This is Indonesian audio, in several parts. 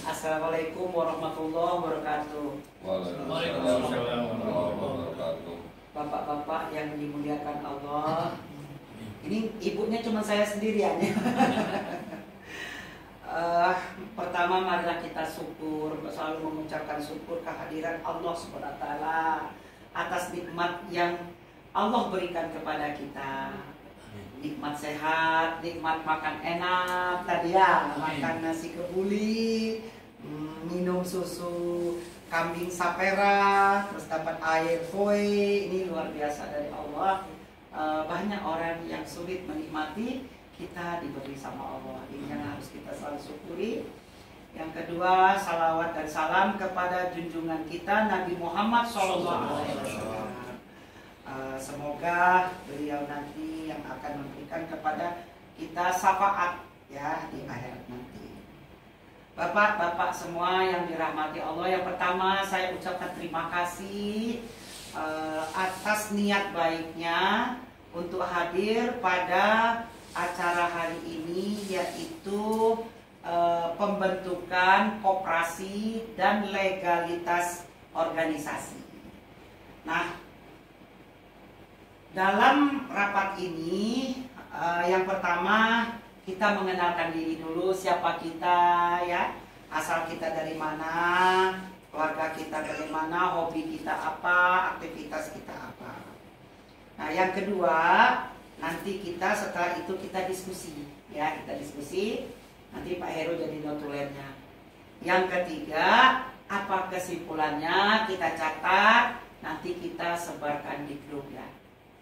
Assalamualaikum warahmatullahi wabarakatuh. Waalaikumsalam warahmatullahi wabarakatuh. Bapak-bapak yang dimuliakan Allah. Ini ibunya cuma saya sendirian ya. Pertama marilah kita syukur, selalu mengucapkan syukur kehadiran Allah SWT atas nikmat yang Allah berikan kepada kita. Nikmat sehat, nikmat makan enak tadi ya, makan nasi kebuli, minum susu kambing sapera, terus dapat air koi. Ini luar biasa dari Allah. Banyak orang yang sulit menikmati, kita diberi sama Allah. Ini yang harus kita selalu syukuri. Yang kedua, salawat dan salam kepada junjungan kita Nabi Muhammad SAW. Semoga beliau nanti yang akan memberikan kepada kita syafaat ya di akhirat nanti. Bapak-bapak semua yang dirahmati Allah, yang pertama saya ucapkan terima kasih atas niat baiknya untuk hadir pada acara hari ini, yaitu pembentukan koperasi dan legalitas organisasi. Nah, dalam rapat ini yang pertama kita mengenalkan diri dulu, siapa kita ya, asal kita dari mana, keluarga kita dari mana, hobi kita apa, aktivitas kita apa. Nah, yang kedua nanti kita setelah itu kita diskusi ya, kita diskusi, nanti Pak Heru jadi notulennya. Yang ketiga, apa kesimpulannya kita catat, nanti kita sebarkan di grup ya.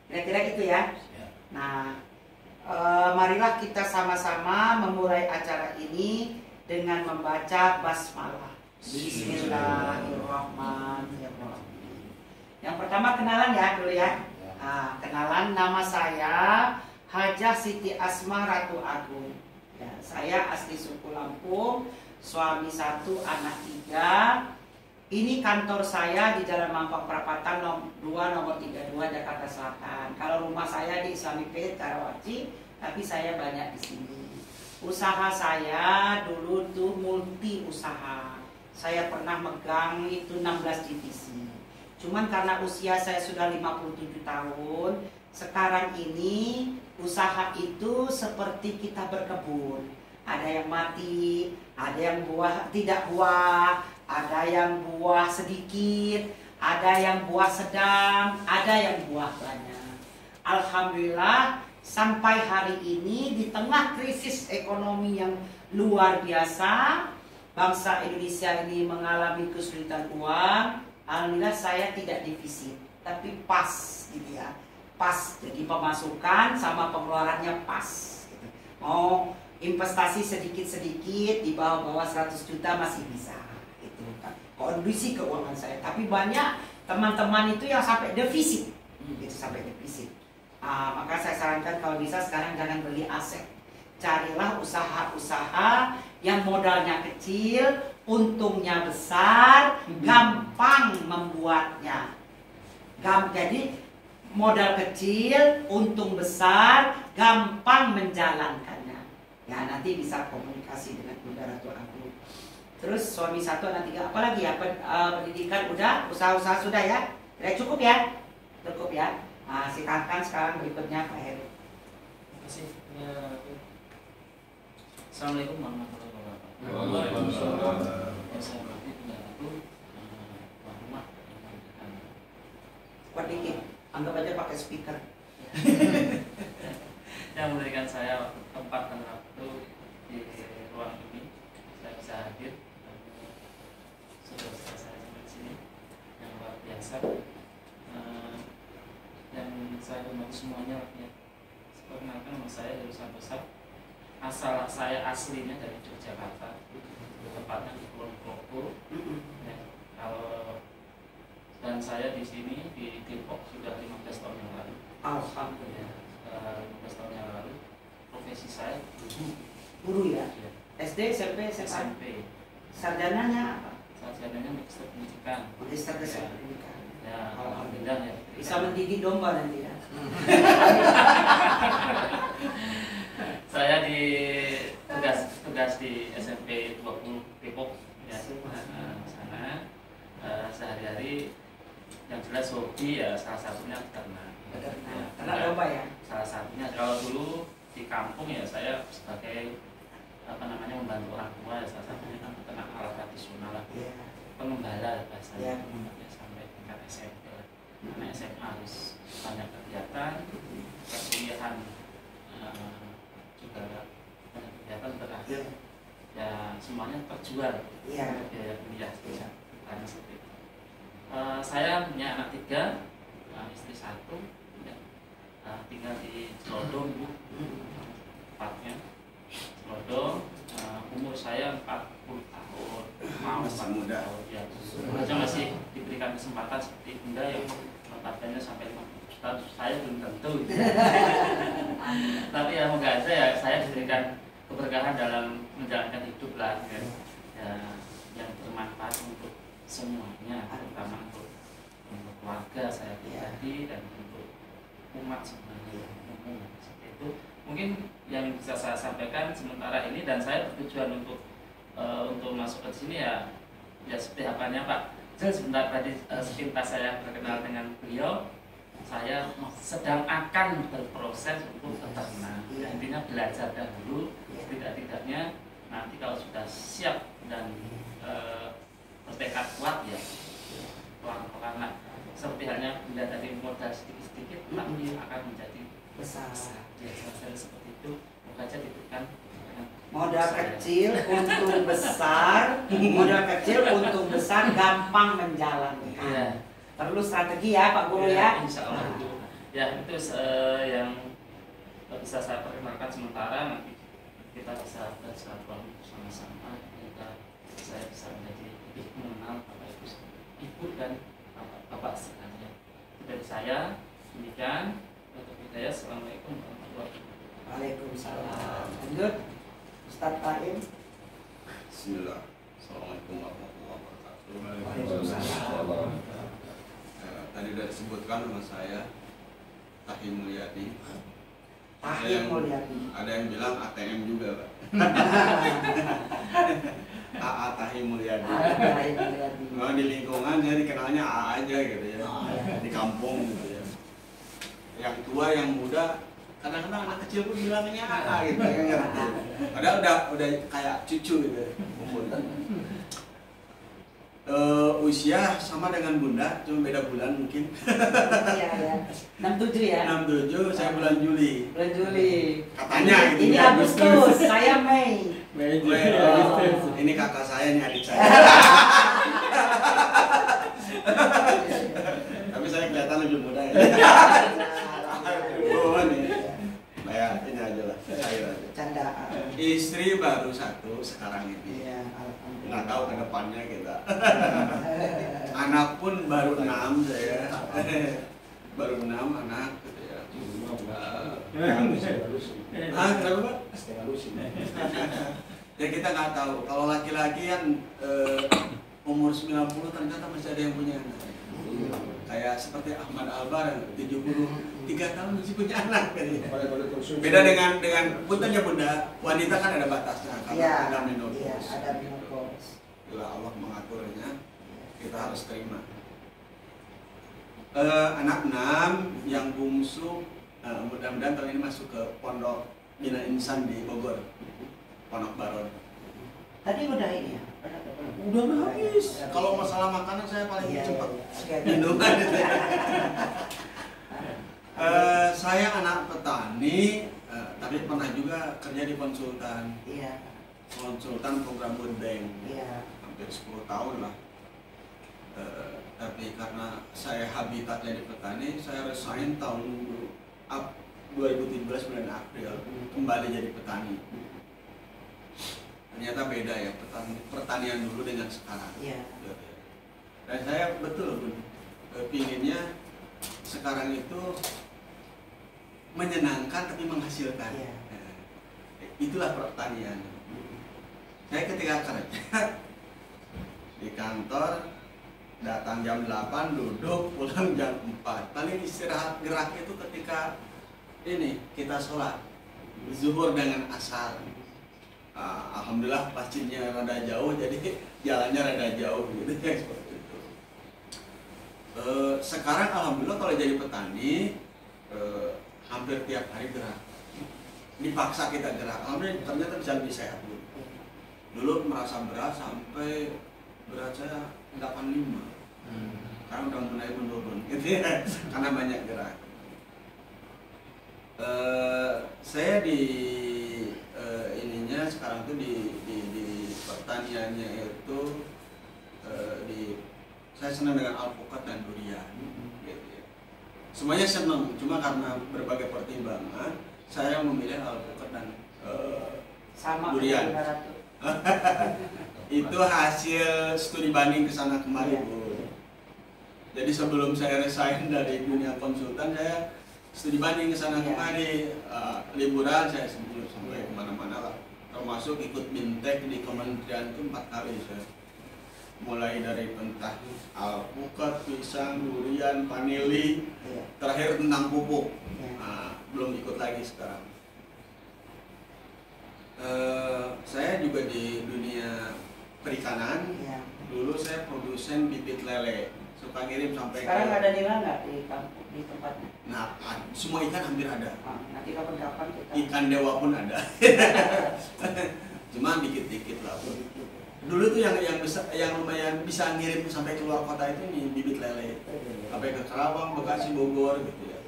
Kira-kira gitu ya. Nah, marilah kita sama-sama memulai acara ini dengan membaca basmalah. Bismillahirrahmanirrahim. Yang pertama kenalan ya dulu ya. Nah, kenalan, nama saya Hajah Siti Asma Ratu Agung. Ya, saya asli suku Lampung, suami 1, anak 3. Ini kantor saya di Jalan Mampang Perapatan 2 nomor 32 Jakarta Selatan. Kalau rumah saya di Islamic Faith Karawaci, tapi saya banyak di sini. Usaha saya dulu tuh multi usaha. Saya pernah megang itu 16 divisi. Cuman karena usia saya sudah 57 tahun, sekarang ini usaha itu seperti kita berkebun. Ada yang mati, ada yang buah tidak buah, ada yang buah sedikit, ada yang buah sedang, ada yang buah banyak. Alhamdulillah sampai hari ini di tengah krisis ekonomi yang luar biasa, bangsa Indonesia ini mengalami kesulitan uang. Alhamdulillah saya tidak defisit, tapi pas gitu ya. Pas, jadi pemasukan sama pengeluarannya pas gitu. Mau investasi sedikit-sedikit di bawah-bawah 100 juta masih bisa gitu kan, kondisi keuangan saya. Tapi banyak teman-teman itu yang sampai defisit gitu, sampai defisit. Maka saya sarankan kalau bisa sekarang jangan beli aset, carilah usaha-usaha yang modalnya kecil, untungnya besar, gampang membuatnya. Jadi modal kecil, untung besar, gampang menjalankannya. Ya, nanti bisa komunikasi dengan Bunda Ratu Agung. Terus suami 1, anak 3, apalagi ya, pendidikan udah, usaha-usaha sudah ya. Cukup ya? Cukup ya. Nah, silakan sekarang berikutnya Pak Heru. Terima kasih. Assalamualaikum warahmatullahi wabarakatuh. Waalaikumsalam. Saya berarti Bunda Ratu, tuan rumah yang memberikan. Kuat dikit, anggap aja pakai speaker. Yang memberikan saya tempat dan waktu di ruang ini, saya bisa hadir. Saudara-saudara saya sampai sini yang luar biasa. Yang saya hormati semuanya ya. Perkenalkan nama saya dari Besar. Asal saya aslinya dari Yogyakarta, tepatnya di Kulon Progo. Ya, kalau dan saya di sini di Depok sudah 15 tahun yang lalu. Alhamdulillah. 15 tahun yang lalu. Profesi saya Guru ya? ya. SD, SMP, SMA. SMP. Sarjananya apa? Sarjananya Magister Pendidikan. Magister Pendidikan. Ya, alhamdulillah ya. Bisa mendidik domba nanti ya. Saya di tugas di SMP 20 Depok hobi ya salah satunya beternak. Karena domba ya. Salah satunya kalau dulu di kampung ya saya sebagai membantu orang tua ya, salah satunya kan beternak ala tradisional lah. Pengembala bahasanya ya, sampai tingkat SMP lah. Karena SMA harus banyak kegiatan, perkuliahan juga banyak kegiatan terakhir ya semuanya terjual untuk biaya kuliah karena seperti itu. Saya punya anak 3, istri 1, ya. Tinggal di Celodong Bu, tepatnya Celodong. Umur saya 40 tahun, mau 40 tahun ya. Aja masih diberikan kesempatan seperti Bunda yang notabene sampai 50 tahun, saya belum tentu. Tapi ya moga aja ya saya diberikan keberkahan dalam menjalankan hidup lah ya. Yang bermanfaat untuk semuanya, terutama untuk keluarga saya pribadi dan untuk umat semuanya yang umum seperti itu. Mungkin yang bisa saya sampaikan sementara ini, dan saya bertujuan untuk masuk ke sini ya seperti apanya Pak. Sebentar tadi sepintas saya berkenal dengan beliau, saya sedang akan berproses untuk beternak. Intinya belajar dahulu, tidak-tidaknya nanti kalau sudah siap dan bertekad kuat ya pelan-pelan lah. Seperti halnya bila dari modal sedikit-sedikit tapi akan menjadi besar. Ya, seperti itu. Moga aja diberikan modal kecil untung besar, modal kecil untung besar, gampang menjalankan. Ya. Perlu strategi ya Pak Guru ya. Insya Allah itu. Ya itu yang bisa saya perkenalkan sementara. Nanti kita bisa bersilaturahmi bersama-sama. Saya bisa menjadi lebih mengenal Bapak Ibu dan Bapak sekalian. Dari saya demikian. Untuk hidayah. Assalamualaikum warahmatullahi wabarakatuh. Waalaikumsalam. Lanjut Ustadz Taim. Bismillah. Assalamualaikum warahmatullahi wabarakatuh. Waalaikumsalam. Tadi sudah disebutkan nama saya Tahim Mulyadi. Tahim Mulyadi. Ada yang bilang ATM juga Pak. AA Tahim Mulyadi. Tahim Mulyadi. Memang di lingkungan ya dikenalnya AA aja gitu ya. Di kampung gitu ya. Yang tua yang muda kadang-kadang anak kecil pun bilangnya AA gitu ya. Padahal udah kayak cucu gitu umur. Usia sama dengan Bunda, cuma beda bulan mungkin. Iya. 67 ya. 67, saya bulan Juli. Bulan Juli. Katanya gitu. Ini Agustus, saya Mei. Ini kakak saya, ini adik saya. Tapi saya kelihatan lebih muda ya. Oh, nih. Ya, ini aja lah, cair aja. Candaan. Istri baru 1 sekarang ini. Iya, Nggak tahu ke depannya kita. Anak pun baru 6 saya. Baru 6 anak gitu ya. Kenapa Pak? Ya kita nggak tahu. Kalau laki-laki kan umur 90 ternyata masih ada yang punya anak. Kayak seperti Ahmad Albar 73 tahun masih punya anak kan ya. Beda dengan puntennya Bunda, wanita kan ada batasnya karena ada menopause. Iya, ada menopause. Bila Allah mengaturnya, kita harus terima. Anak 6 yang bungsu, mudah-mudahan tahun ini masuk ke Pondok Bina Insan di Bogor, Pondok Baron. Tadi udah ini ya? Udah habis. Kalau masalah makanan saya paling cepat. Iya. Minuman. Saya anak petani, tapi pernah juga kerja di konsultan. Iya. Konsultan program World Bank. Iya. Hampir 10 tahun lah. Tapi karena saya habitatnya di petani, saya resign tahun 2017 bulan April, kembali jadi petani. Ternyata beda ya pertanian dulu dengan sekarang. Iya. Dan saya betul Bun, pinginnya sekarang itu menyenangkan tapi menghasilkan. Iya. Itulah pertanian. Saya ketika kerja di kantor, datang jam 8, duduk, pulang jam 4. Paling istirahat gerak itu ketika ini kita sholat zuhur dengan asar. Alhamdulillah masjidnya rada jauh, jadi jalannya rada jauh gitu ya, seperti itu. Sekarang alhamdulillah kalau jadi petani hampir tiap hari gerak. Dipaksa kita gerak, alhamdulillah ternyata bisa lebih sehat dulu. Dulu merasa berat sampai berat saya 85. Sekarang udah mulai menurun gitu ya, karena banyak gerak. Saya di ininya sekarang tuh di pertaniannya itu saya senang dengan alpukat dan durian gitu ya. Semuanya senang, cuma karena berbagai pertimbangan saya memilih alpukat dan Sama durian. Itu hasil studi banding kesana kemari, Bu. Jadi sebelum saya resign dari dunia konsultan, saya studi banding kesana kemari. Liburan saya sebelum sampai kemana-mana lah, termasuk ikut bintek di kementerian itu 4 kali saya. Mulai dari pentah alpukat, pisang, durian, vanili, terakhir tentang pupuk. Belum ikut lagi sekarang. Saya juga di dunia perikanan. Dulu saya produsen bibit lele, suka ngirim sampai sekarang ke... ada nila nggak di kampung, di tempatnya? Nah, semua ikan hampir ada. Nanti kapan-kapan kita Ikan dewa pun ada. Cuma dikit-dikit lah. Dulu tuh yang besar, yang lumayan bisa ngirim sampai keluar kota itu nih bibit lele, sampai ke Karawang, Bekasi, Bogor gitu ya.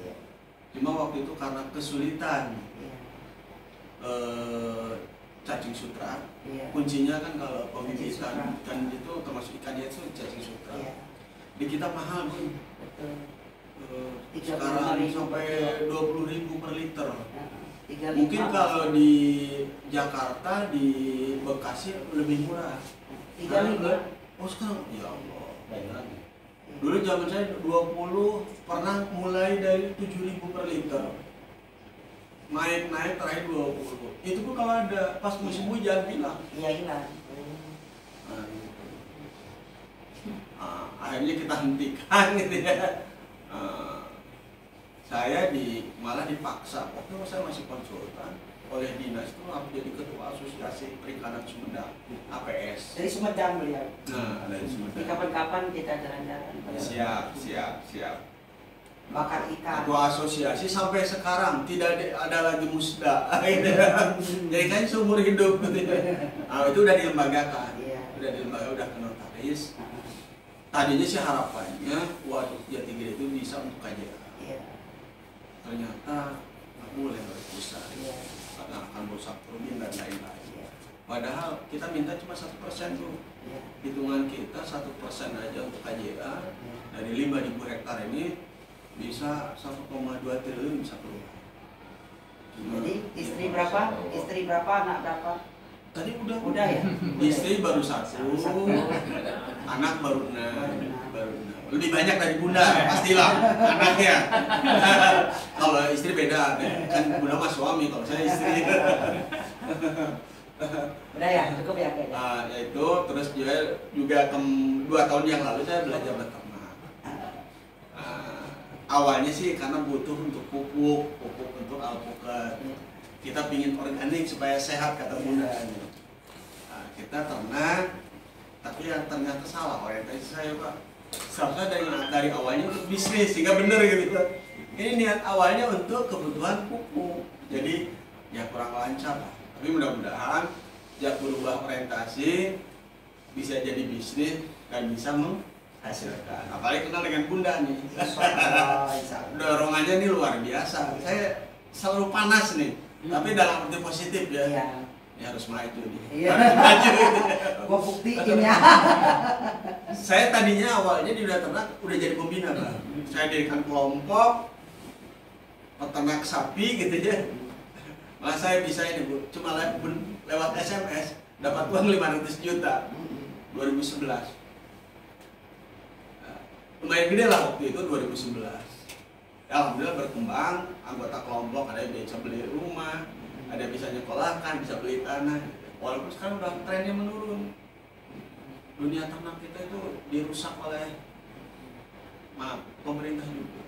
Cuma waktu itu karena kesulitan cacing sutra, kuncinya kan kalau pembibitan ikan itu termasuk ikannya itu cacing sutra. Di kita mahal, Bu. Sekarang sampai 20.000 per liter. Mungkin kalau di Jakarta, di Bekasi lebih murah. 35. Oh sekarang? Ya Allah, dulu zaman saya 20 pernah mulai dari 7.000 per liter. Naik terakhir 20. Itu pun kalau ada pas musim hujan hilang. Iya hilang. Akhirnya kita hentikan gitu ya. Saya malah dipaksa waktu saya masih konsultan oleh dinas itu harus jadi ketua asosiasi perikanan Sumedang, APS. Dari Sumedang beliau. Nah, dari Sumedang. Jadi kapan-kapan kita jalan-jalan. Siap. Bakar ikan. Ketua asosiasi sampai sekarang tidak ada lagi musda. Jadi kan seumur hidup gitu ya. Nah, itu udah dilembagakan. Udah dilembagakan, udah ke notaris. Tadinya sih harapannya, waduh, Jatigede itu bisa untuk KJA. Ternyata nggak boleh oleh pusat, karena akan merusak turbin dan lain-lain. Padahal kita minta cuma 1% tuh. Hitungan kita 1% aja untuk KJA dari 5.000 hektar ini bisa 1,2 triliun bisa keluar. Jadi istri berapa? Istri berapa? Anak berapa? Tadi udah ya. Istri baru 1, anak baru 6. Lebih banyak dari bunda, pastilah anaknya. Kalau istri beda, kan bunda mah suami, kalau saya istri. Udah ya, cukup ya kayaknya. Ya itu, terus juga 2 tahun yang lalu saya belajar beternak. Awalnya sih karena butuh untuk pupuk untuk alpukat. Kita pingin organik supaya sehat kata bunda. Kita ternak, tapi yang ternyata salah orientasi saya Pak. Seharusnya dari awalnya untuk bisnis sehingga bener gitu. Ini niat awalnya untuk kebutuhan pupuk, jadi ya kurang lancar lah. Tapi mudah-mudahan ya berubah orientasi, bisa jadi bisnis dan bisa menghasilkan. Apalagi kenal dengan bunda nih. Dorongannya ini luar biasa. Saya selalu panas nih, tapi dalam arti positif ya. Ini harus maju nih. Harus maju. Gua buktiin ya. Saya tadinya awalnya di dunia ternak udah jadi pembina, Pak. Saya dirikan kelompok peternak sapi gitu ya. Malah saya bisa ini Bu, cuma lewat SMS dapat uang 500 juta 2011. Lumayan gede lah waktu itu 2011. Ya, alhamdulillah berkembang, anggota kelompok ada yang bisa beli rumah, ada yang bisa nyekolahkan, bisa beli tanah. Walaupun sekarang udah trennya menurun. Dunia ternak kita itu dirusak oleh pemerintah juga.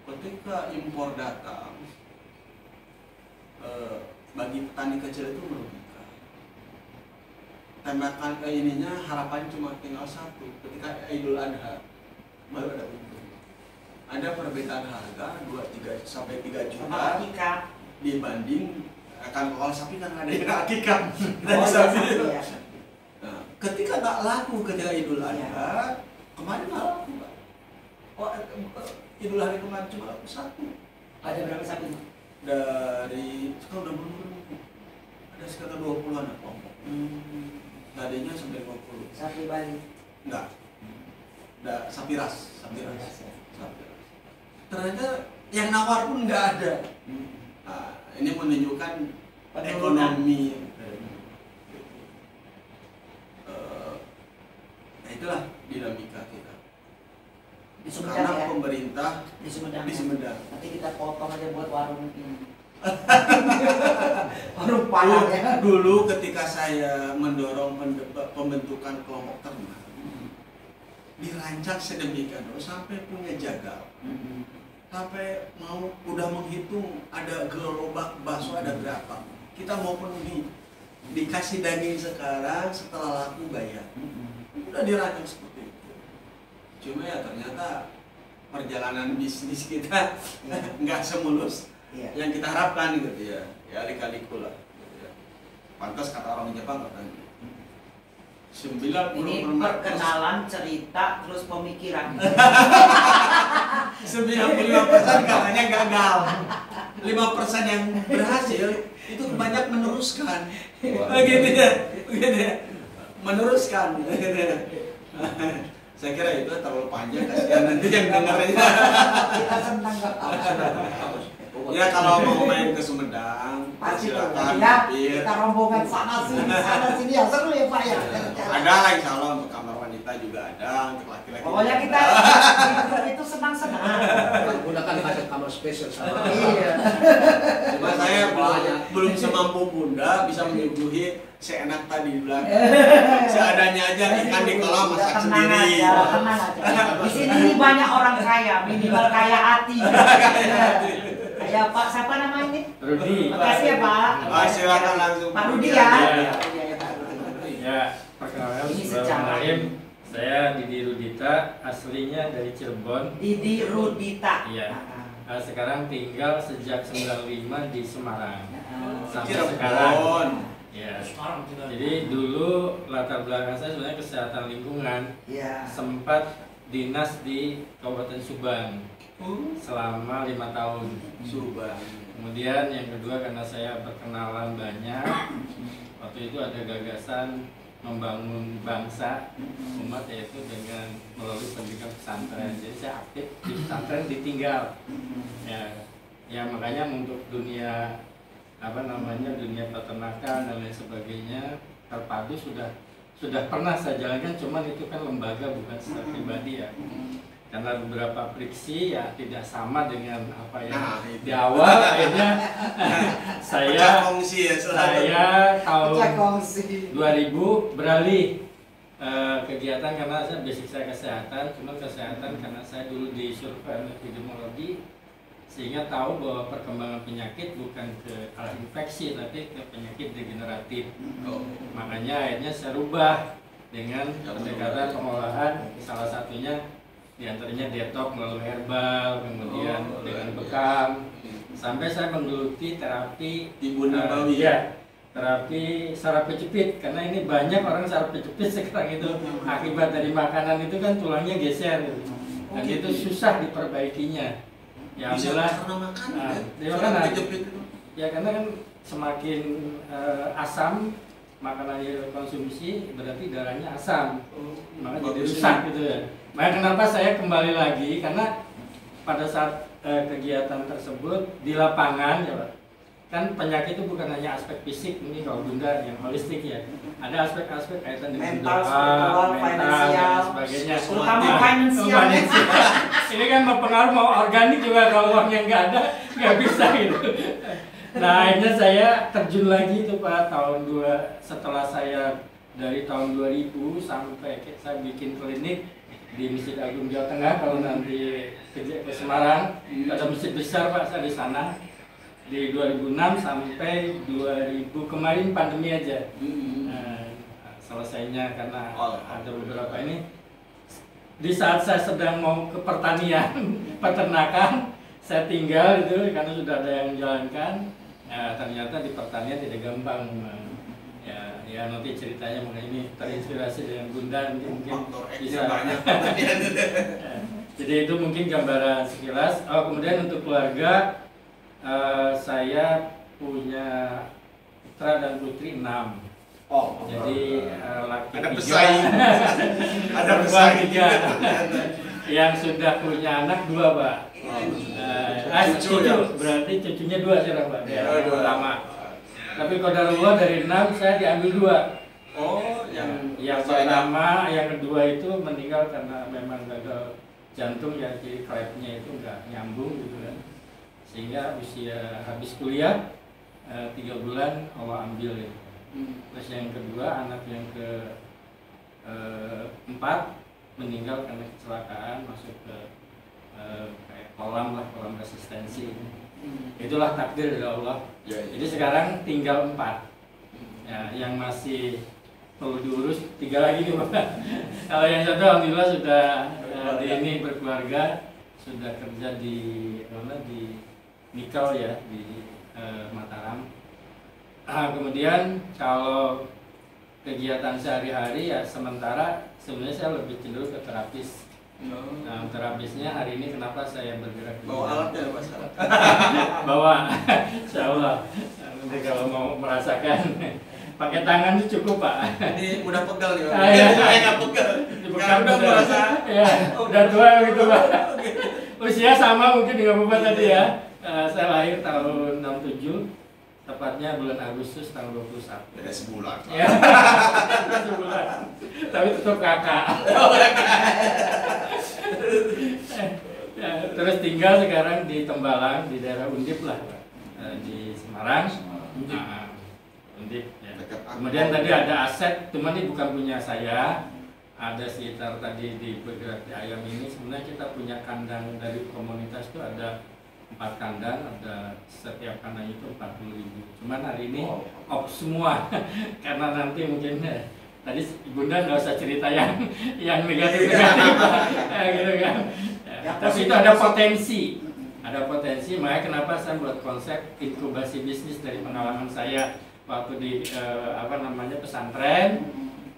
Ketika impor datang, bagi petani kecil itu merugikan. Tembakan ininya harapan cuma tinggal 1 ketika Idul Adha. baru ada untung. Ada perbedaan harga 2-3 sampai 3 juta Sama akikah. dibanding akan kalau sapi kan ada yang akikah. Kita Oh, bisa iya, beli. iya. Nah, ketika nggak laku ketika Idul Adha, Iya. kemarin nggak laku, Pak. Oh, Idul Adha kemarin cuma laku 1. Ada berapa sapi? Dari sekarang udah berapa? Ada sekitar 20-an kelompok. Tadinya sampai 50. Sapi Bali. Enggak. Ada sapi ras, sapi ras. Ya. Sapi ras. Ternyata yang nawar pun nggak ada. Nah, ini menunjukkan ekonomi. Nah, itulah dinamika kita. Di Sumedang Karena ya? pemerintah Di Sumedang. di Sumedang. Nanti kita potong aja buat warung ini. Warung padang ya. Dulu ketika saya mendorong pembentukan kelompok ternak, dirancang sedemikian rupa sampai punya jagal, sampai mau udah menghitung ada gerobak bakso ada berapa, kita mau penuhi, dikasih daging sekarang setelah laku bayar, udah dirancang seperti itu. Cuma ya ternyata perjalanan bisnis kita nggak semulus Iya. yang kita harapkan gitu ya, ya lika-liku lah gitu ya. Pantas kata orang Jepang katanya 90% Ini perkenalan, cerita, terus pemikiran. 95% katanya gagal, 5% yang berhasil itu banyak meneruskan. Gitu ya, gitu ya, meneruskan. Gitu ya. Saya kira itu terlalu panjang, kasihan nanti yang dengarnya. Kita senang kok. Ya kalau mau main ke Sumedang, Pasti silakan ya, mampir. kita rombongan sana sini ya seru ya Pak ya. Ada lah insya Allah untuk kamar wanita juga ada, untuk laki-laki. Pokoknya kita itu senang-senang. Gunakan ada kamar spesial sama. Iya. Cuma saya belum semampu Bunda bisa menyuguhi seenak tadi bilang. Seadanya aja ikan di kolam masak Tenang sendiri. aja, tenang aja. Di sini banyak orang kaya, minimal kaya hati. Kayak Pak siapa namanya ini? Rudi. Makasih ya Pak. Silakan langsung. Pak Rudi ya. Ya. Iya, Pak Rudi. Ya, perkenalkan Ini secara- Bismillahirrahmanirrahim. Saya Didi Rudita, aslinya dari Cirebon. Didi Rudita. Iya. Sekarang tinggal sejak 95 di Semarang. Sampai sekarang. Cirebon. Ya. Jadi dulu latar belakang saya sebenarnya kesehatan lingkungan. Iya. Sempat dinas di Kabupaten Subang selama 5 tahun. Subang. Kemudian yang kedua karena saya berkenalan banyak, waktu itu ada gagasan membangun bangsa umat yaitu dengan melalui pendidikan pesantren. Jadi saya aktif di pesantren ditinggal. Ya makanya untuk dunia dunia peternakan dan lain sebagainya terpadu sudah pernah saya jalankan, cuman itu kan lembaga bukan secara pribadi ya. Karena beberapa friksi ya tidak sama dengan apa yang di awal, akhirnya saya tahun 2000 beralih kegiatan karena basic saya kesehatan, cuma kesehatan karena saya dulu di survei epidemiologi sehingga tahu bahwa perkembangan penyakit bukan ke arah infeksi tapi ke penyakit degeneratif. Makanya akhirnya saya rubah dengan pendekatan pengolahan, salah satunya diantaranya detox melalui herbal, kemudian dengan bekam, sampai saya menggeluti terapi Ibu Nabawi ya, terapi saraf kejepit karena ini banyak orang saraf kejepit sekarang itu akibat dari makanan itu kan tulangnya geser gitu. Dan itu susah diperbaikinya. Ya alhamdulillah karena makanan ya karena kan semakin asam makanan yang konsumsi berarti darahnya asam, maka jadi rusak gitu ya. Makanya kenapa saya kembali lagi karena pada saat kegiatan tersebut di lapangan ya Pak, kan penyakit itu bukan hanya aspek fisik, ini kalau Bunda yang holistik ya, ada aspek-aspek kaitan dengan Mental, doa, spiritual, mental finansial, dan sebagainya. terutama Nah, finansial. ini kan mempengaruhi mau organik juga kalau uangnya nggak ada nggak bisa gitu. Nah akhirnya saya terjun lagi itu Pak setelah saya dari tahun 2000 sampai saya bikin klinik di Masjid Agung Jawa Tengah. Kalau nanti ke Semarang ada masjid besar Pak, saya di sana di 2006 sampai 2000 kemarin pandemi aja. Selesainya karena ada beberapa ini di saat saya sedang mau ke pertanian, peternakan, saya tinggal itu karena sudah ada yang menjalankan. Ya, ternyata di pertanian tidak gampang. Ya nanti ceritanya mengenai ini terinspirasi dengan Bunda mungkin bisa banyak. Jadi itu mungkin gambaran sekilas. Kemudian untuk keluarga, saya punya putra dan putri 6. Jadi laki ada 3, pesaing. Ada perempuan pesaing 3. Yang sudah punya anak 2, Pak. Cucu, berarti cucunya 2 sekarang, Pak. Ya, lama. Tapi qadarullah dari 6 saya diambil 2. Yang pertama, yang kedua itu meninggal karena memang gagal jantung ya, jadi klapnya itu nggak nyambung gitu kan. Sehingga usia habis kuliah 3 bulan Allah ambil gitu. Terus yang kedua, anak yang ke 4 meninggal karena kecelakaan, masuk ke kayak kolam resistensi. Itulah takdir dari Allah. Jadi sekarang tinggal 4. Ya, yang masih perlu diurus 3 lagi nih, Pak. Kalau yang satu alhamdulillah sudah di ini berkeluarga, sudah kerja di nikel ya, di Mataram. Kemudian kalau kegiatan sehari-hari ya sementara sebenarnya saya lebih cenderung ke terapis. Nah, terapisnya hari ini kenapa saya bergerak di bawa alatnya Mas? Bawa, insya Allah. Nanti kalau mau merasakan pakai tangan itu cukup, Pak. Ini udah pegal nih, Pak. Iya. Saya nggak pegal. Bukan Udah merasa. Ya, udah tua gitu, Pak. Usia sama mungkin dengan Bapak tadi ya. Saya lahir tahun 67, tepatnya bulan Agustus tahun 21. Beda sebulan. Ya, sebulan. Tapi tetap kakak. Ya, terus tinggal sekarang di Tembalang, di daerah Undip lah, di Semarang. Undip. Ya. Kemudian tadi ada aset, cuman ini bukan punya saya. Ada sekitar tadi di bergerak di ayam ini. Sebenarnya kita punya kandang dari komunitas itu ada 4 kandang, ada setiap kandang itu 40.000. Cuman hari ini off semua karena nanti mungkin tadi Bunda nggak usah cerita yang negatif gitu kan. Tapi itu ada potensi, makanya kenapa saya buat konsep inkubasi bisnis dari pengalaman saya waktu di pesantren.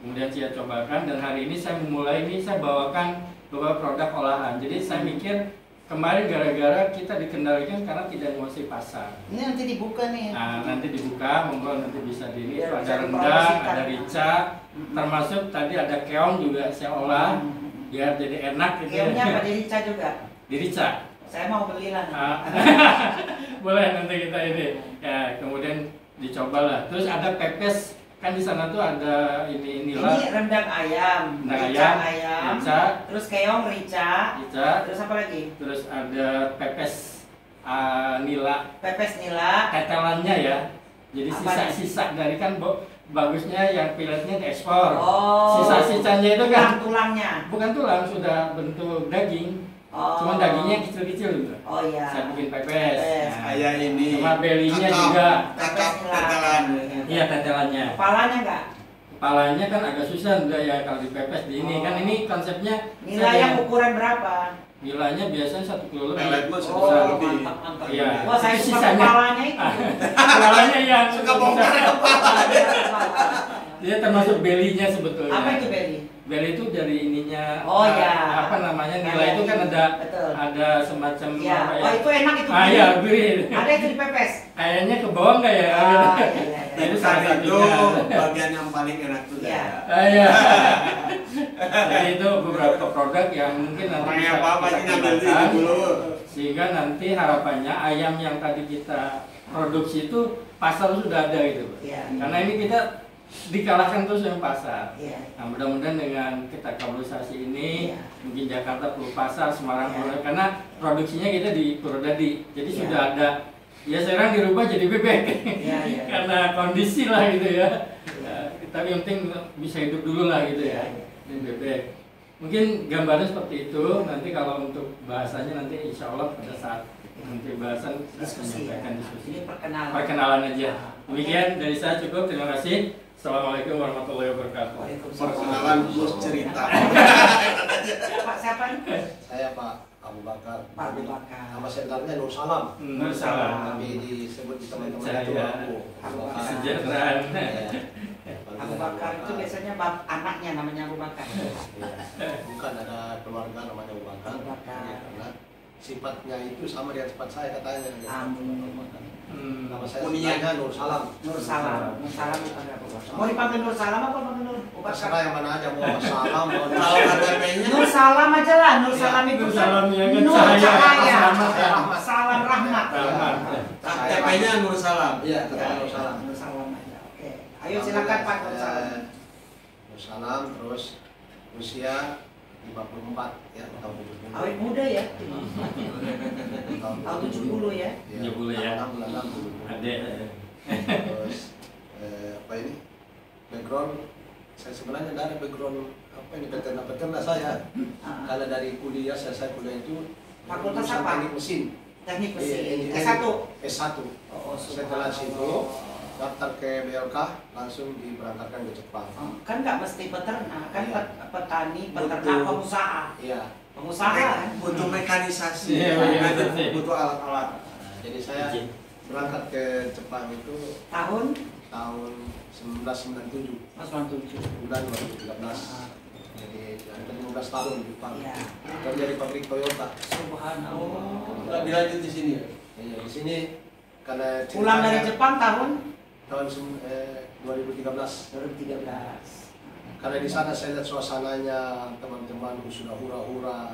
Kemudian saya cobakan dan hari ini saya memulai ini, saya bawakan beberapa produk olahan. Jadi saya mikir kemarin gara-gara kita dikendalikan karena tidak menguasai pasar. Ini nanti dibuka nih. Nah, nanti dibuka, monggo nanti bisa di ini. Ya, Ada rendang, ada rica, termasuk tadi ada keong juga saya olah, biar jadi enak gitu. Keongnya apa di rica juga? Di rica. Saya mau beli lah. Boleh nanti kita ini. Ya, kemudian dicobalah. Terus ada pepes, kan di sana tuh ada inilah. Ini rendang ayam, rica ayam, terus keong rica, terus apa lagi? Terus ada pepes nila. Pepes nila. Tetelannya ya. Jadi sisa-sisa dari kan bagusnya yang piletnya diekspor. Sisa-sisanya itu kan tulangnya. Bukan tulang, sudah bentuk daging. Cuman dagingnya kecil-kecil gitu. Oh iya. Saya bikin pepes. Kayak ini. Sama belinya juga. Kakap tetelan. Iya, tetelannya. Kepalanya enggak? Kepalanya kan agak susah udah ya kalau dipepes di ini. Kan ini konsepnya nilai yang ukuran berapa? Nilainya biasanya 1 kilo lebih. Mantap. Iya. Wah, saya suka kepalanya itu. Kepalanya yang suka bongkar kepala. Dia termasuk belinya sebetulnya. Apa itu beli? Beli itu dari ininya. Oh ya. Apa namanya? Nilai itu kan ada semacam ya. apa ya? Oh, itu enak itu. Iya, gurih. Ada itu dipepes. Kayaknya ke bawah enggak ya? Iya. Nah, itu salah Itu satunya. bagian yang paling enak tuh. Iya. Iya. Jadi itu beberapa produk yang mungkin nanti bisa kita kembangkan, sehingga nanti harapannya ayam yang tadi kita produksi itu pasar sudah ada gitu, Pak. Iya. Karena ini kita dikalahkan terus dengan pasar. Iya. Nah, mudah-mudahan dengan kita kamunisasi ini, Iya. mungkin Jakarta perlu pasar, Semarang Iya. perlu, karena produksinya kita di Purwodadi. Jadi Iya. sudah ada. Ya sekarang dirubah jadi bebek. Iya. Karena kondisi lah gitu ya. Tapi yang penting bisa hidup dulu lah gitu ya. Ini bebek. Mungkin gambarnya seperti itu. Nanti kalau untuk bahasanya nanti insya Allah pada saat nanti bahasan Diskusi. diskusi. Ini perkenalan. Perkenalan aja. Demikian dari saya cukup. Terima kasih. Assalamualaikum warahmatullahi wabarakatuh. Waalaikumsalam. Perkenalan plus cerita. Siapa nih? Saya Pak Abu Bakar. Pak Abu Bakar. Nama sentarnya Nur Salam. Nur Salam. Tapi disebut di teman-teman Saya. itu Abu Bakar. Kesejahteraan. Iya. Abu Bakar itu biasanya anaknya namanya Abu Bakar. Iya. Bukan ada keluarga namanya Abu Bakar. Abu Bakar. Iya, karena sifatnya itu sama dengan sifat saya katanya. Amin. Abu Bakar. Hmm. Nama saya Kunyah. sebenarnya Nur Salam. Nur Salam. Nur Salam dipanggil Abu Bakar. Mau dipanggil Nur Salam apa panggil Nur Abu Terserah Bakar? yang mana aja mau Salam mau Kalau KTP-nya Nur Salam aja lah. Nur Salam itu Nur kan Salam ya kan Nur cahaya, cahaya. rahmat. Salam rahmat. Rahmat. KTP-nya Nur Salam. Iya, Ya, tetap Nur Salam. Nur Salam aja. Oke. Ayo silakan Pak Nur Salam. Nur Salam terus usia 54 ya tahun 70. Awet muda ya. Tahun 70 ya. 70 ya. 66 Adek. Terus apa ini? Background saya sebenarnya tidak ada background apa ini peternak saya. Ah, Kalau dari kuliah saya kuliah itu Fakultas jurusan apa? Teknik mesin. Teknik Iya, mesin. engineering. S1. S1. Oh, Setelah situ daftar ke BLK langsung diberangkatkan ke Jepang. Kan nggak mesti peternak, kan Iya. petani, peternak, Betul. pengusaha. Iya. Pengusaha kan. Butuh mekanisasi, Iya, iya, betul. butuh alat-alat. Jadi saya berangkat ke Jepang itu Tahun tahun 1997 Mas 97. bulan 2013. Jadi hampir 15 tahun di Jepang. Iya. Kerja di pabrik Toyota. Subhanallah. Nggak dilanjut di sini ya? Iya, di sini karena Pulang dari ceritanya Jepang tahun 2013. 2013. Karena di sana saya lihat suasananya teman-teman sudah hura-hura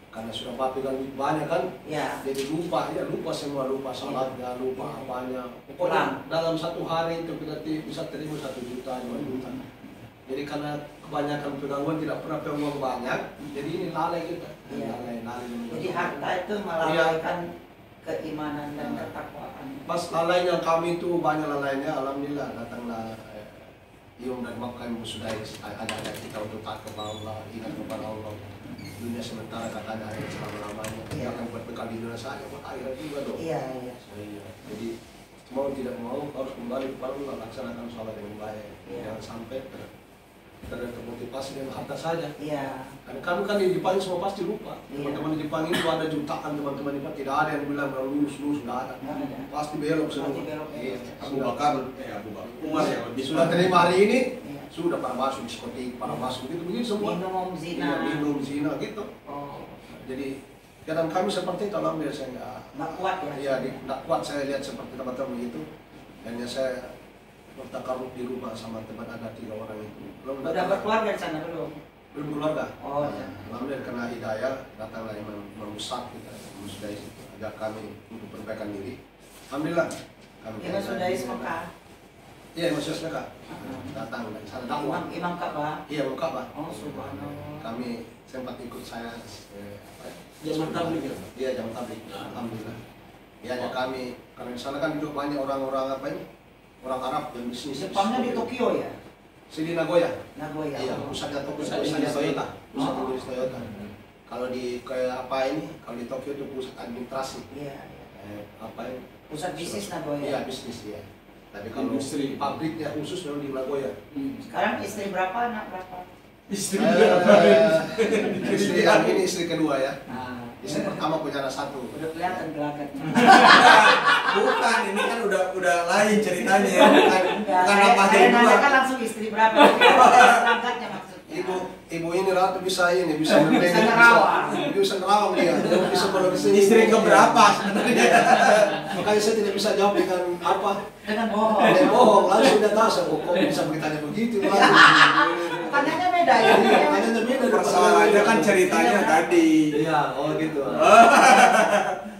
karena sudah pakai kan banyak kan. Ya. Jadi lupa semua, lupa salatnya, lupa apanya. Pokoknya dalam satu hari itu berarti bisa terima 1 juta, 2 juta. Jadi karena kebanyakan pengangguran tidak pernah punya uang banyak, jadi ini lalai kita. Iya. Lalai. Jadi harta itu melalaikan keimanan dan ketakwaan. Pas lalainya kami itu banyak lalainya, alhamdulillah datanglah Iom dan Makkah yang sudah ada kita untuk taat kepada Allah, ingat kepada Allah. Dunia sementara katanya ada selama-lamanya. Kita Iya. akan berbekal di dunia saja, buat akhirat juga dong. Iya, iya. Jadi mau tidak mau harus kembali kepada Allah, laksanakan sholat dengan baik. Iya. Jangan sampai termotivasi dengan harta saja. Iya. Karena kami kan di Jepang semua pasti lupa. Iya. Teman-teman di Jepang itu ada jutaan teman-teman di Jepang, tidak ada yang bilang lulus nggak ada. Nggak ada. Pasti belok semua. Pasti belok. Iya. Abu Bakar, Umar ya lebih Sudah terima hari ini, Iya. sudah pada masuk diskotik, pada masuk begitu semua. Minum Iya, zina. minum zina gitu. Oh, Jadi kadang kami seperti itu, alhamdulillah saya nggak kuat ya. Iya, tidak kuat saya lihat seperti teman-teman begitu. Hanya saya bertakarub di rumah sama teman ada 3 orang itu. Udah berkeluarga di sana belum? Belum keluarga. Oh, iya. Alhamdulillah karena hidayah datanglah imam besar kita, sudah ajak kami untuk perbaikan diri. Alhamdulillah. Kami Imam Sudais Mekah. Iya, Imam Sudais Mekah. Datang dari sana dakwah. Imam Ka'bah. Iya, Imam Ka'bah. Oh, subhanallah. Kami sempat ikut saya Zaman tabligh ya? Iya, jam tabligh. Alhamdulillah. Iya, hanya kami karena di sana kan juga banyak orang-orang apa ini? Orang Arab yang bisnis. Jepangnya di Tokyo ya? Di Nagoya. Nagoya. Iya, pusatnya Tokyo, Pusat pusatnya industri. Toyota. Pusat Oh. industri Toyota. Kalau di kayak apa ini? Kalau di Tokyo itu pusat administrasi. Iya, iya. Apa ini? Pusat bisnis Nagoya. Iya, bisnis ya. Tapi kalau Industri. pabriknya khusus memang di Nagoya. Sekarang istri berapa, anak berapa? Istri Istri ini istri kedua ya. Nah, Istri pertama punya anak 1. udah kelihatan gelagatnya. Bukan, ini kan udah lain ceritanya ya. Bukan Saya apa yang nanya dua. kan langsung istri berapa? Gelagatnya maksudnya. Ibu ini ratu bisa Bisa nerawang. bisa nerawang dia, bisa kalau di sini. Istri keberapa sebenarnya? Makanya saya tidak bisa jawab dengan apa, Dengan bohong. dengan bohong. Langsung dia tahu saya kok bisa bertanya begitu. Pertanyaannya beda ya. Pertanyaannya beda. Persoalannya kan ceritanya tadi Iya, oh gitu.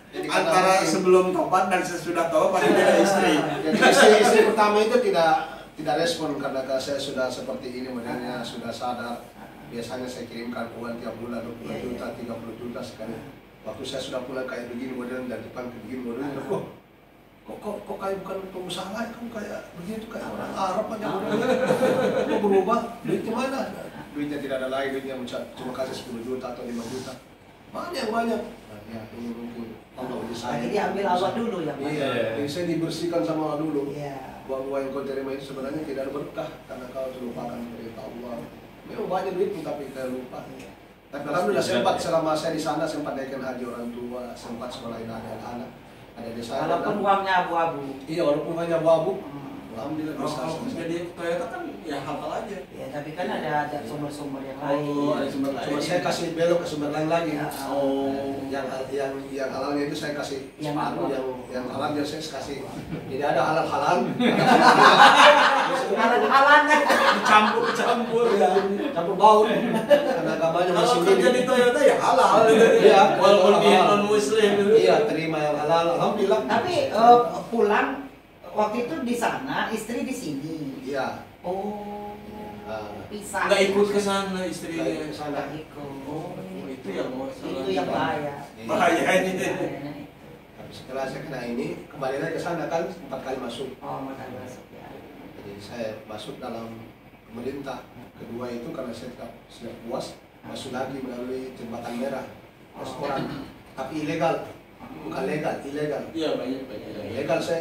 Jadi antara sebelum tobat dan sesudah tobat pasti beda istri. Jadi istri pertama itu tidak respon karena saya sudah seperti ini modelnya, sudah sadar. Biasanya saya kirimkan uang tiap bulan 20 juta, 30 juta sekali. Waktu saya sudah pulang kayak begini model dari depan ke begini modelnya, kok kayak bukan pengusaha lagi, kamu kayak begitu kayak orang Arab aja modelnya. Kok berubah? Duitnya mana? Duitnya tidak ada lagi, duitnya cuma kasih 10 juta atau 5 juta. Mana yang banyak? Nah, ya ini mungkin Allah beri saya. Jadi ambil Allah dulu ya, Pak. Iya, jadi saya dibersihkan sama Allah dulu. Iya. Uang-uang yang kau terima itu sebenarnya tidak ada berkah karena kau terlupakan perintah Allah. Memang banyak duit tapi kita lupa. Tapi alhamdulillah sempat selama saya di sana sempat naikkan haji orang tua, sempat sekolahin anak-anak. Ada di sana. Walaupun uangnya abu-abu. Iya, walaupun hanya abu-abu. Alhamdulillah bisa. Kalau jadi Toyota kan ya halal aja. Ya, tapi kan ada sumber-sumber yang lain. Oh, ada sumber lain. Cuma saya kasih belok ke sumber lain lagi. Ya. Oh, yang halalnya itu saya kasih Yang separuh, apa? yang halalnya saya kasih. Jadi ada halal. Halan-halan kan. Campur Ya, campur baur. Karena agamanya Kalau masih kerja di Toyota ya halal. Iya, Walaupun dia halal. non muslim itu. Iya, terima yang halal. Alhamdulillah. Tapi pulang waktu itu di sana, istri di sini. Iya. Oh, pisah. Nggak ikut ke sana istrinya. Nggak ikut ke sana. Nggak ikut. Oh, itu yang mau Itu yang bahaya. Bahayanya. Bahayanya. Tapi setelah saya kena ini, kembali lagi ke sana kan 4 kali masuk. Oh, makan masuk ya. Jadi saya masuk dalam pemerintah. Kedua itu karena saya sudah puas, masuk lagi melalui jembatan merah, restoran. Tapi ilegal, bukan legal, ilegal. Iya banyak.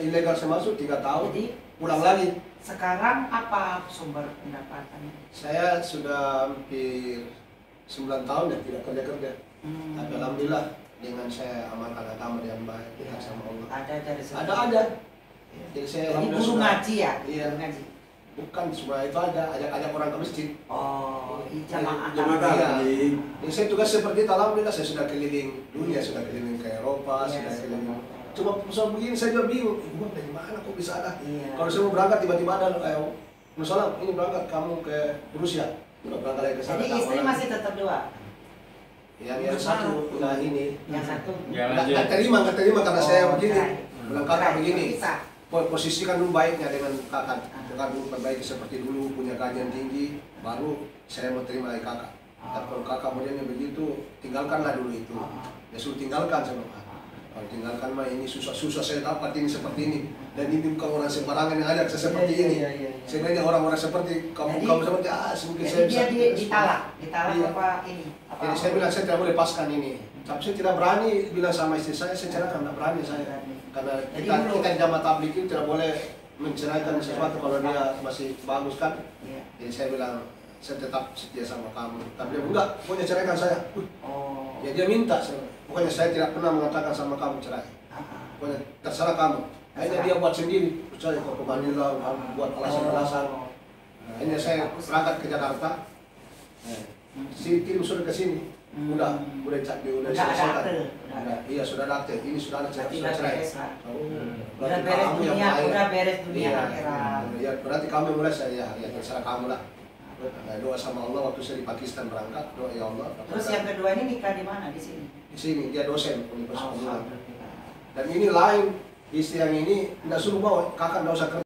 Ilegal saya masuk 3 tahun, Jadi pulang lagi. sekarang apa sumber pendapatannya? Saya sudah hampir 9 tahun ya tidak kerja. Tapi alhamdulillah dengan saya amalkan agama dengan baik, dekat sama Allah. Ada dari Ada. Jadi saya Jadi alhamdulillah guru sudah- ngaji ya? Iya. Guru ngaji. Bukan semua itu ada, ajak orang ke masjid. Oh, jamaah. Jamaah Iya. taklim. Jadi saya tugas seperti itu, alhamdulillah saya sudah keliling dunia, sudah keliling ke Eropa, Iya, sudah sudah. keliling. Cuma soal begini saya juga bingung, ibu dari mana kok bisa ada? Iya. Kalau saya mau berangkat tiba-tiba ada kayak misalnya ini berangkat kamu ke Rusia, udah berangkat lagi ke sana. Jadi tak istri mau masih lagi. tetap dua. Yang satu udah ini, Yang satu. Jangan nggak terima karena saya Oh, begini, cerai. bilang kakak Cerai, begini. bisa. Posisikan dulu baiknya dengan kakak dulu perbaiki seperti dulu, punya gajian tinggi, baru saya mau terima lagi kakak. Tapi kalau kakak modelnya begitu, tinggalkanlah dulu itu. Ya suruh tinggalkan sama kakak. Kalau tinggalkan mah ini susah saya dapat ini seperti ini. Dan ini bukan orang sembarangan yang ajak saya seperti Iya, ini. iya. Sebenarnya orang-orang seperti kamu seperti mungkin saya Jadi dia bisa. ditalak Iya. apa ini? Apa? Jadi saya bilang saya tidak boleh lepaskan ini. Tapi saya tidak berani bilang sama istri saya ceraikan, tidak berani saya. Karena Jadi kita dulu- di jamaah tabligh itu tidak boleh menceraikan sesuatu kalau dia masih bagus kan. Iya. Jadi saya bilang saya tetap setia sama kamu. Tapi dia enggak, pokoknya ceraikan saya. Oh. Ya dia minta, pokoknya saya tidak pernah mengatakan sama kamu cerai. Pokoknya terserah kamu. Akhirnya dia buat sendiri, percaya ke Manila, buat alasan-alasan. Akhirnya saya berangkat ke Jakarta. Si tim sudah ke sini. Udah ada selesaikan. akte. Iya sudah ada akte. Ini sudah ada Berarti sudah udah cerai. beres lah. Oh, Udah berarti beres kamu yang dunia, bahaya. udah beres dunia Iya. akhirat. Ya, berarti kamu mulai saya ya terserah kamu lah. Nah, doa sama Allah waktu saya di Pakistan berangkat, doa ya Allah. Terus yang kedua ini nikah di mana? Di sini. di sini dia dosen Universitas Pamulang. Alhamdulillah. Dan ini lain istri yang ini tidak suruh bawa kakak tidak usah kerja.